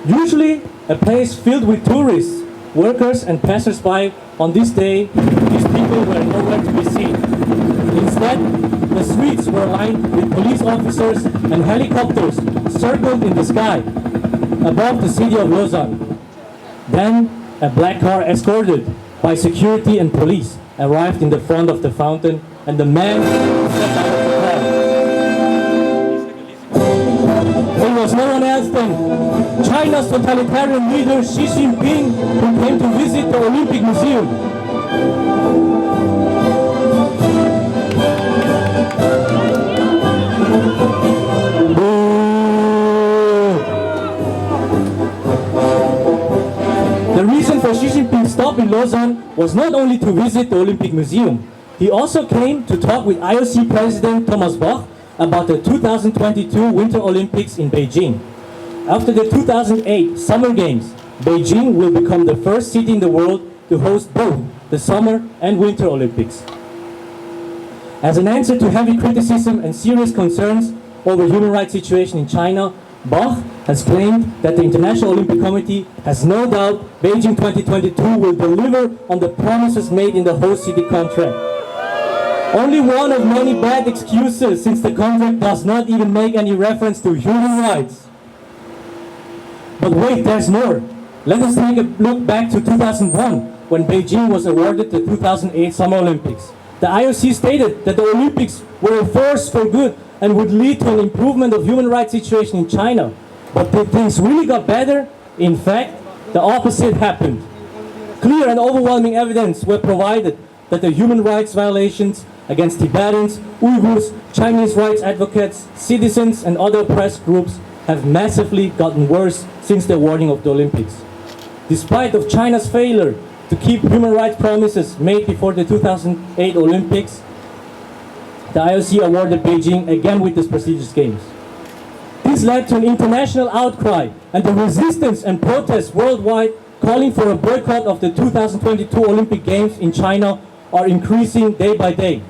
Usually a place filled with tourists, workers and passers-by, on this day these people were nowhere to be seen. Instead, the streets were lined with police officers and helicopters circled in the sky above the city of Lausanne. Then a black car escorted by security and police arrived in the front of the fountain, and the man stepped out of the car. It was no one else than China's totalitarian leader Xi Jinping, who came to visit the Olympic Museum. The reason for Xi Jinping's stop in Lausanne was not only to visit the Olympic Museum. He also came to talk with IOC President Thomas Bach about the 2022 Winter Olympics in Beijing. After the 2008 Summer Games, Beijing will become the first city in the world to host both the Summer and Winter Olympics. As an answer to heavy criticism and serious concerns over human rights situation in China, Bach has claimed that the International Olympic Committee has no doubt Beijing 2022 will deliver on the promises made in the host city contract. Only one of many bad excuses, since the contract does not even make any reference to human rights. But wait, there's more. Let us take a look back to 2001, when Beijing was awarded the 2008 Summer Olympics. The IOC stated that the Olympics were a force for good and would lead to an improvement of human rights situation in China. But did things really got better? In fact, the opposite happened. Clear and overwhelming evidence were provided that the human rights violations against Tibetans, Uyghurs, Chinese rights advocates, citizens and other oppressed groups have massively gotten worse since the awarding of the Olympics. Despite of China's failure to keep human rights promises made before the 2008 Olympics, the IOC awarded Beijing again with these prestigious games. This led to an international outcry, and the resistance and protests worldwide calling for a boycott of the 2022 Olympic Games in China are increasing day by day.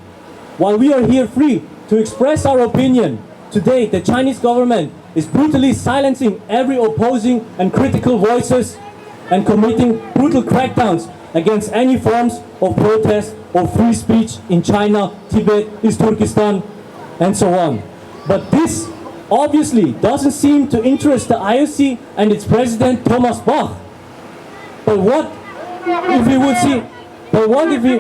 While we are here free to express our opinion, today the Chinese government is brutally silencing every opposing and critical voices and committing brutal crackdowns against any forms of protest or free speech in China, Tibet, East Turkestan, and so on. But this obviously doesn't seem to interest the IOC and its president Thomas Bach. But what if we would see? But what if we?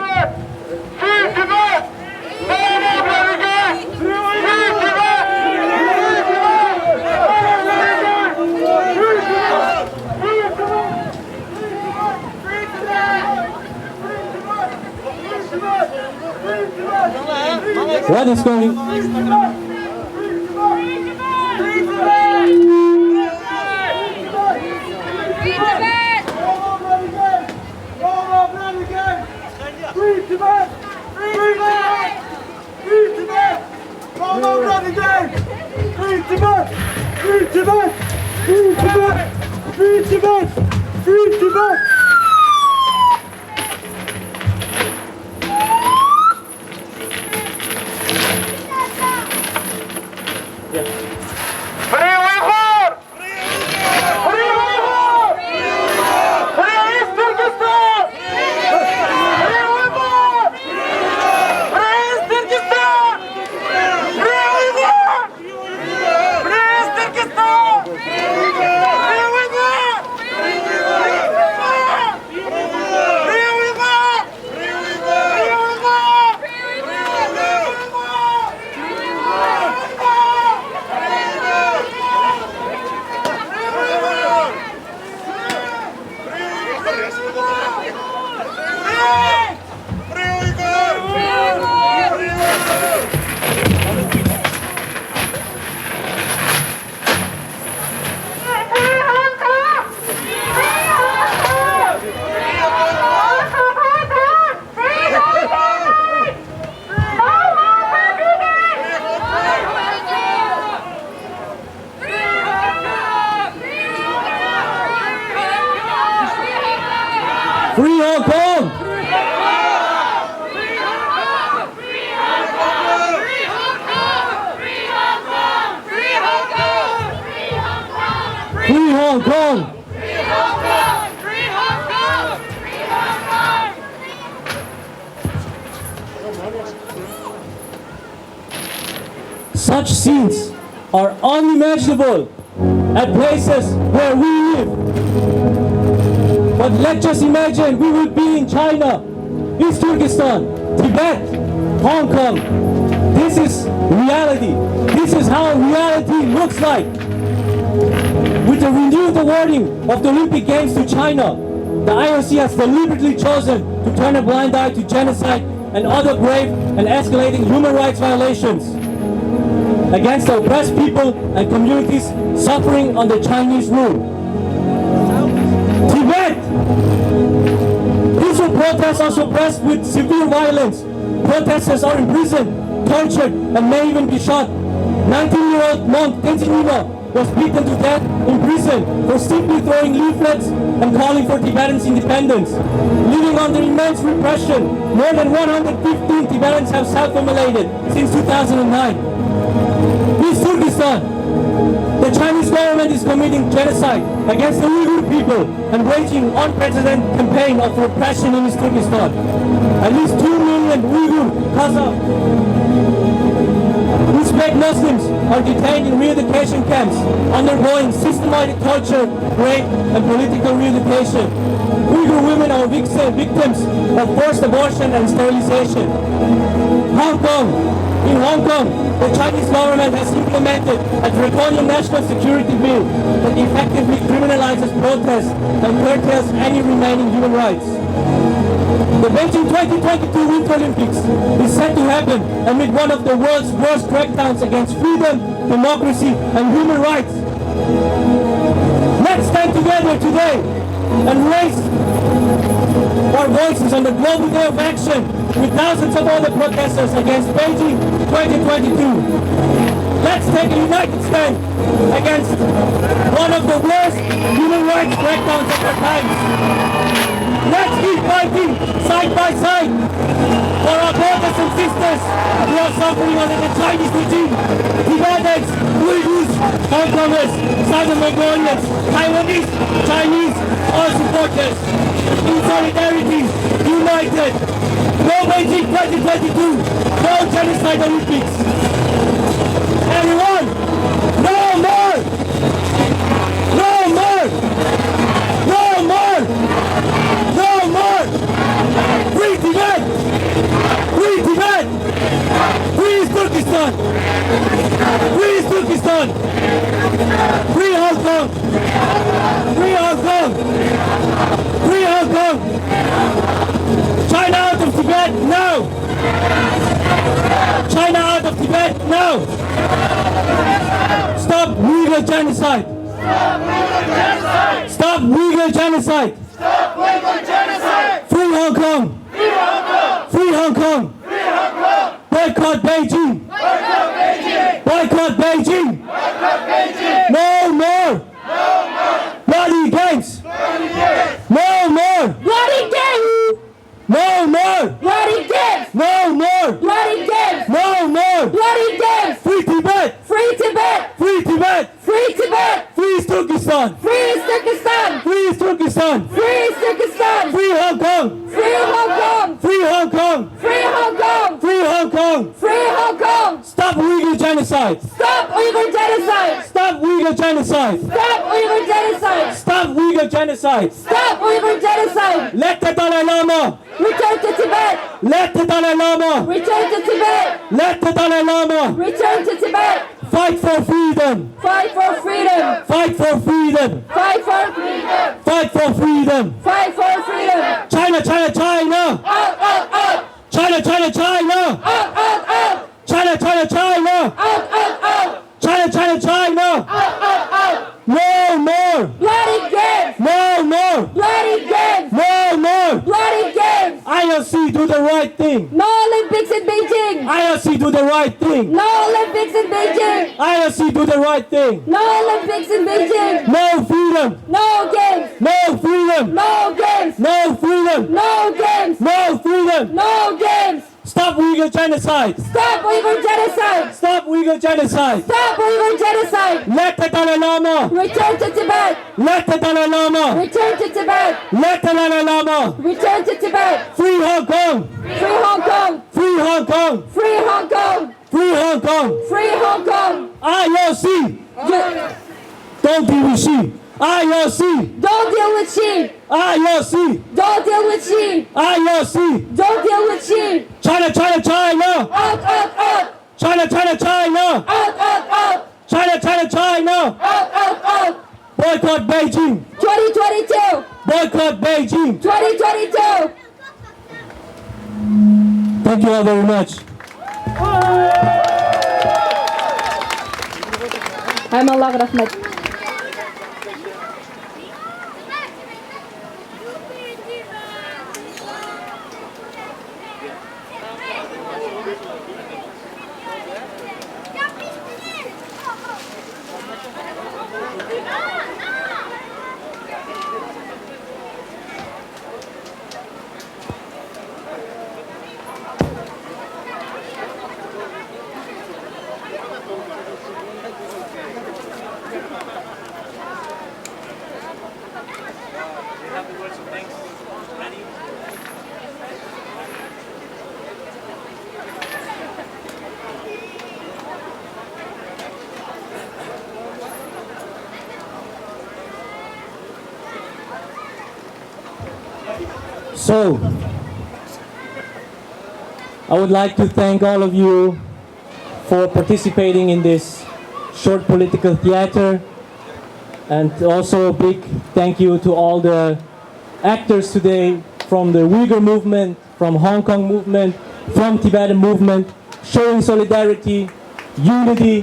What is going? Hong Kong! Such scenes are unimaginable at places where we live. But let's just imagine we would be in China, East Turkestan, Tibet, Hong Kong. This is reality. This is how reality looks like. With the renewed awarding of the Olympic Games to China, the IOC has deliberately chosen to turn a blind eye to genocide and other grave and escalating human rights violations against the oppressed people and communities suffering under Chinese rule. Tibet! Peaceful protests are suppressed with severe violence. Protesters are imprisoned, tortured, and may even be shot. 19-year-old monk Tcsl was beaten to death in prison for simply throwing leaflets and calling for Tibetan's independence. Living under immense repression, more than 115 Tibetans have self-immolated since 2009. East Turkestan, the Chinese government is committing genocide against the Uyghur people and waging unprecedented campaign of repression in East Turkestan. At least 2 million Uyghur, Kazakh, Uzbek Muslims are detained in re-education camps, undergoing systematic torture, rape, and political re-education. Uyghur women are victims of forced abortion and sterilization. Hong Kong. In Hong Kong, the Chinese government has implemented a draconian national security bill that effectively criminalizes protests and curtails any remaining human rights. The Beijing 2022 Winter Olympics is set to happen amid one of the world's worst crackdowns against freedom, democracy, and human rights. Let's stand together today and raise our voices on the Global Day of Action with thousands of other protesters against Beijing 2022. Let's take a united stand against one of the worst human rights crackdowns of our times. Let's keep fighting side by side for our brothers and sisters who are suffering under the Chinese regime. Tibetans, Uyghurs, Hong Kongers, Southern Mongolians, Taiwanese, Chinese, all supporters. In solidarity, united. No Beijing 2022, no genocide Olympics. Everyone, no more! No more! No more! No more! Free Tibet! Free Tibet! Free East Turkestan! Free East Turkestan! Free Hong Kong! Free Hong Kong! Free Hong Kong! China out of Tibet now! China out of Tibet now! Stop Uyghur genocide! Stop Uyghur genocide! Stop Uyghur genocide! Free Hong Kong! Free Hong Kong! Free Hong Kong! Free Hong Kong! Boycott Beijing! Boycott Beijing! Boycott Beijing! Boycott Beijing! No more! No more! Bloody games! Bloody games! No more! Bloody games! No more! Bloody games! No more! Bloody games! No more! Bloody games! Free Tibet! Free Tibet! Free Tibet! Free Tibet! Free East Turkestan! Free East Turkestan! Free East Turkestan! Free East Turkestan! Free Hong Kong! Free Hong Kong! Free Hong Kong! Free Hong Kong! Free Hong Kong! Free Hong Kong! Stop Uyghur genocide! Stop Uyghur genocide! Stop Uyghur genocide! Stop Uyghur genocide! Stop Uyghur genocide! Stop Uyghur genocide! Let the Dalai Lama! Return to Tibet! Let the Dalai Lama! Return to Tibet! Let the Dalai Lama! Return to Tibet! Fight for freedom! Fight for freedom! Fight for freedom! Fight for freedom! Fight for freedom! Fight for freedom! China, China, China! Out, out, out! China, China, China! Out, out, out! China, China, China! Out, out, out! China, China, China! Out, out, out! No more! Bloody games! No more! Bloody games! No more! Bloody games! IOC, do the right thing! No Olympics in Beijing! IOC, do the right thing! No Olympics in Beijing! IOC, do the right thing! No Olympics in Beijing! No freedom! No games! No freedom! No games! No freedom! No games! No freedom! No games! Stop Uyghur genocide! Stop Uyghur genocide! Stop Uyghur genocide! Stop Uyghur genocide! Let the Dalai Lama! Return to Tibet! Let the Dalai Lama! Return to Tibet! Let the Dalai Lama! Return to Tibet! Free Hong Kong! Free Hong Kong! Free Hong Kong! Free Hong Kong! Free Hong Kong! Free Hong Kong! IOC! Don't deal with Xi! IOC! Don't deal with Xi! IOC! Don't deal with Xi! IOC! Don't deal with Xi! China, China, China! Out, out, out! China, China, China! Out, out, out! China, China, China! Out, out, out! Boycott Beijing! 2022! Boycott Beijing! 2022! Thank you all very much. Hammallah rahmet. So, I would like to thank all of you for participating in this short political theater, and also a big thank you to all the actors today from the Uyghur movement, from Hong Kong movement, from Tibetan movement, showing solidarity, unity,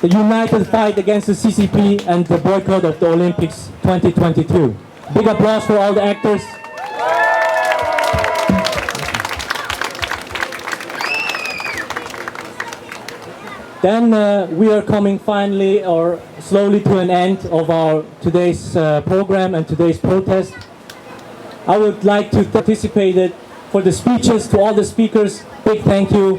the united fight against the CCP and the boycott of the Olympics 2022. Big applause for all the actors. Then we are coming finally or slowly to an end of our today's program and today's protest. I would like to participate for the speeches to all the speakers. Big thank you.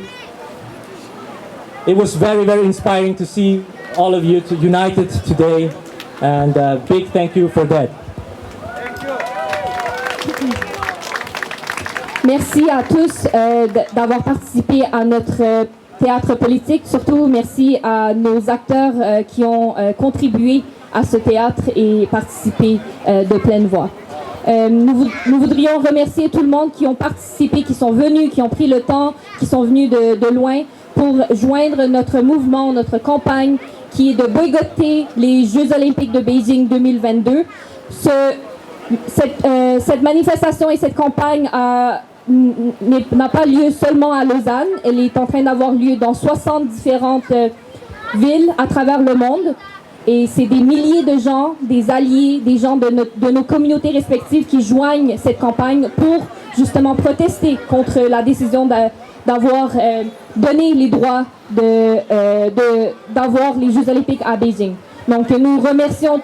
It was very, very inspiring to see all of you united today, and big thank you for that. Merci à tous d'avoir participé à notre théâtre politique. Surtout, merci à nos acteurs qui ont contribué à ce théâtre et participé de pleine voix. Nous voudrions remercier tout le monde qui ont participé, qui sont venus, qui ont pris le temps, qui sont venus de loin pour joindre notre mouvement, notre campagne qui est de boycotter les Jeux olympiques de Beijing 2022. Cette manifestation et cette campagne n'a pas lieu seulement à Lausanne, elle est en train d'avoir lieu dans 60 différentes villes à travers le monde, et c'est des milliers de gens, des alliés, des gens de nos communautés respectives qui joignent cette campagne pour justement protester contre la décision d'avoir donné les droits d'avoir les Jeux olympiques à Beijing. Donc nous remercions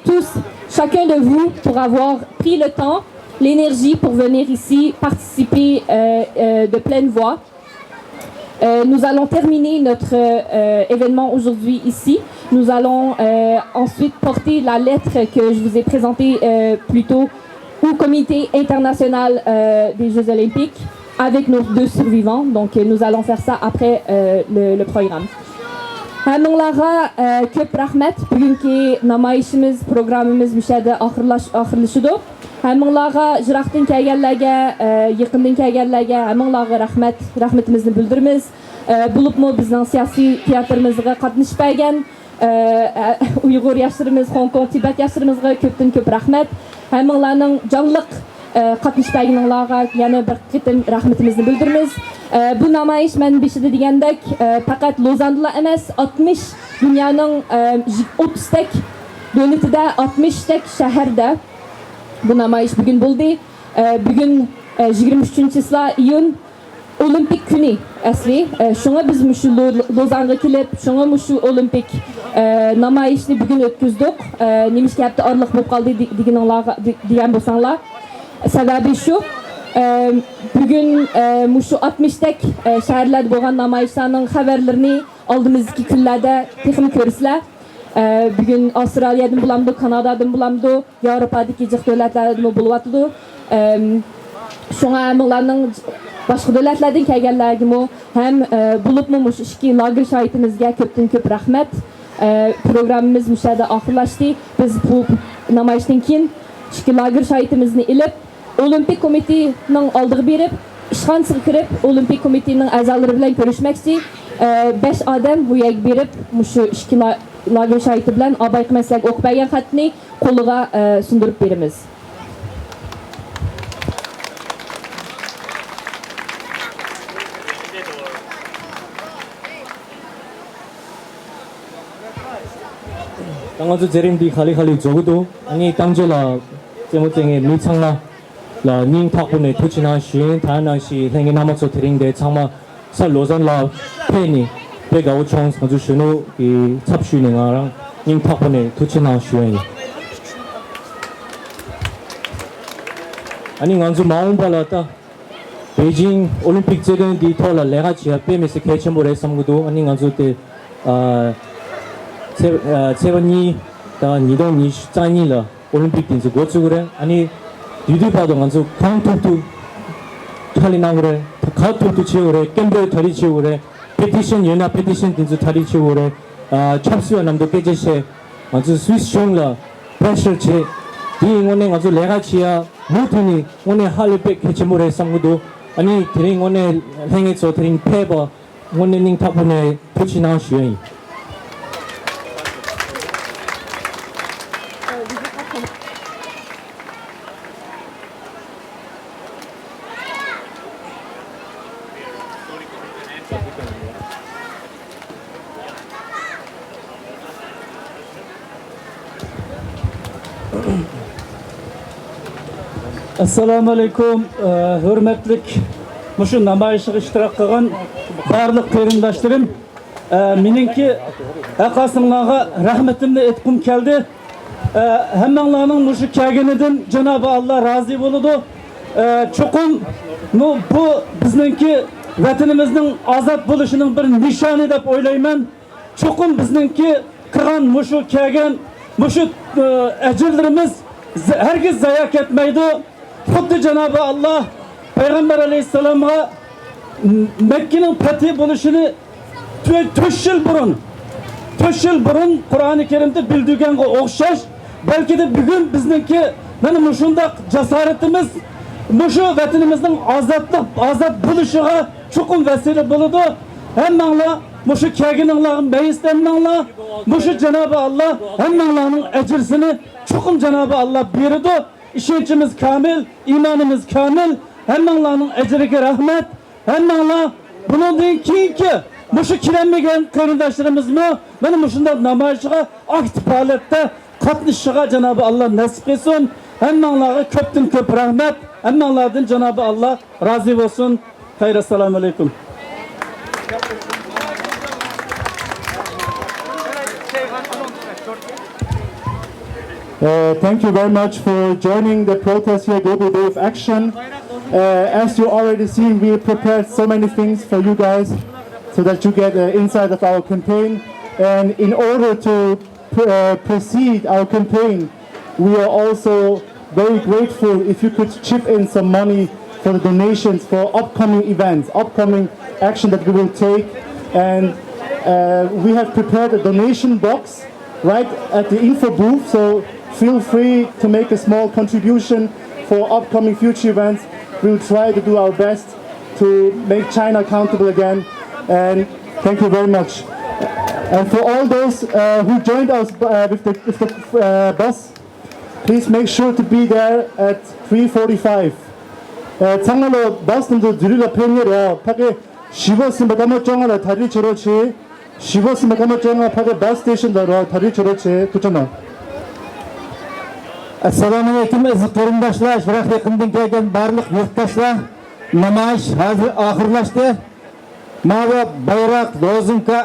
tous, chacun de vous pour avoir pris le temps, l'énergie pour venir ici participer de pleine voix. Nous allons terminer notre événement aujourd'hui ici. Nous allons ensuite porter la lettre que je vous ai présentée plus tôt au comité international des Jeux olympiques avec nos deux survivants. Donc nous allons faire ça après le programme. Hammallara köp rahmet. Bugünkü namayışımız, programımız müşahede ahırlaşıdı. Hammallara jıraqdan kelganlarga, yaqindan kelganlarga hammallarga rahmatimizni bildiramiz. Bulubmu bizning siyosiy teatrimizga qatnashib Uyg'ur yoshlarimiz, Hong Kong, Tibet yoshlarimizga ko'pdan ko'p rahmat. Hammalarning jonliq qatnashganlarga yana bir qitim rahmatimizni bildiramiz. Bu namoyish men beshida degandek faqat Lauzanneda emas, 60 dunyoning 30 tak davlatida, 60 tak shaharda bu namoyish bugun bo'ldi. Bugun 23-iyun Olimpik kuni asli. Şuna biz şu Lauzanne'ga kelib, şuna şu olimpik namoyishni bugun o'tkazdik. Nima ishga arliq bo'lib qoldi degan bo'lsanglar. Sababi shu, Bugün muşu 60'tek şehirlerde boğan namayışlarının haberlerini aldığımızki günlerde texnik görürsüler. Bugün Avustralya'dan bulamdı, Kanada'dan bulamdı, Avrupa'daki cıq devletlerden buluvatıdı. Şuna onların başka devletlerden kelgenlergimi hem bulup mu muş işki lager şahitimizge köpten köp rahmet. Programımız müşahede ahırlaştı. Biz bu namayıştan keyin işki lager şahitimizni ilip Olimpik komitenin aldığı berip işxan sırkırıp Olimpik komitenin azaları bilen görüşmekçi 5 adam bu yeg berip muşu işki lager şahiti bilen abayqı meslek okubayan xatni qoluğa sundurup berimiz. 당어주 제림디 칼리칼리 저거도 아니 당저라 제모쟁에 밀창나 라 닝탁분에 토치나 신 다나시 행에 남아서 드링데 창마 살 로잔라 페니 배가 오총 선주 신호 이 찹슈닝아랑 닝탁분에 토치나 슈엔 아니 간주 마음발라다 베이징 올림픽 제는 디토라 레가 지하 빼면서 개천보래 삼구도 아니 간주 때 세번이 다 니동니 짠이라 올림픽 딘스 고추 그래 아니 뒤뒤 봐도 간수 카운트도 탈리나 그래 카운트도 치고 그래 겜베 다리 치고 그래 페티션 연합 페티션 딘스 다리 치고 그래 찹스와 남도 깨제세 아주 스위스 총라 프레셔 제 디잉원에 아주 레가치야 무튼이 오늘 할리백 개체물에 상구도 아니 드링 오늘 행에서 드링 페버 오늘 닝 탑분에 토치나 쉬어이 Assalamu alaikum, hürmetlik muşu namayışık iştirak kılgan barlık kıyırındaşlarım. Meninki akasınlağa rahmetimle etkim keldi. Hemmenlağının muşu kâgeniden Cenab-ı Allah razı buludu. Çokum bu bizninki vatanimizin azat buluşunun bir nişanı dep oylayman. Çokum bizninki kıran muşu kâgen, muşu ecirlerimiz herkes zayak etmeydi. Xuddi Cenab-ı Allah Peygamber Aleyhisselam'a Mekke'nin fethi buluşunu 3 yıl burun Kur'an-ı Kerim'de bildirgenge okşaş. Belki de bugün bizninki benim muşunda cesaretimiz muşu vatanimizin azat buluşuğa çokum vesile buludu. Hemmenla muşu kâginanlağın meyistemnanla muşu Cenab-ı Allah hemmenlağın ecirsini çokum Cenab-ı Allah buyurdu. İşinçimiz kamil, imanımız kamil. Hemmenlağın ecrike rahmet. Hemmenla bunun deyin ki muşu kirenmegen kardeşlerimiz mi? Benim muşunda namayışığa aktif halette katnışığa Cenab-ı Allah nasip etsin. Hemmenlağa köptün köp rahmet. Hemmenlağın Cenab-ı Allah razı olsun. Hayır, selamun aleyküm. Thank you very much for joining the protest here, Global Day of Action. As you already seen, we prepared so many things for you guys so that you get insight of our campaign. And in order to proceed our campaign, we are also very grateful if you could chip in some money for the donations for upcoming events, upcoming action that we will take. And we have prepared a donation box right at the info booth, so feel free to make a small contribution for upcoming future events. We'll try to do our best to make China accountable again. And thank you very much. And for all those who joined us with the bus, please make sure to be there at 3:45. 참말로 버스도 들으려 편이라 파게 시버스 마가마 정하라 다리 저렇지 시버스 마가마 정하 파게 버스 스테이션으로 다리 저렇지 그잖아. Assalamu alaikum aziz qarindoshlar, Shiraq yaqindan kelgan barliq yurtdoshlar. Namoyish hozir oxirlashdi. Mana bayroq, lozunka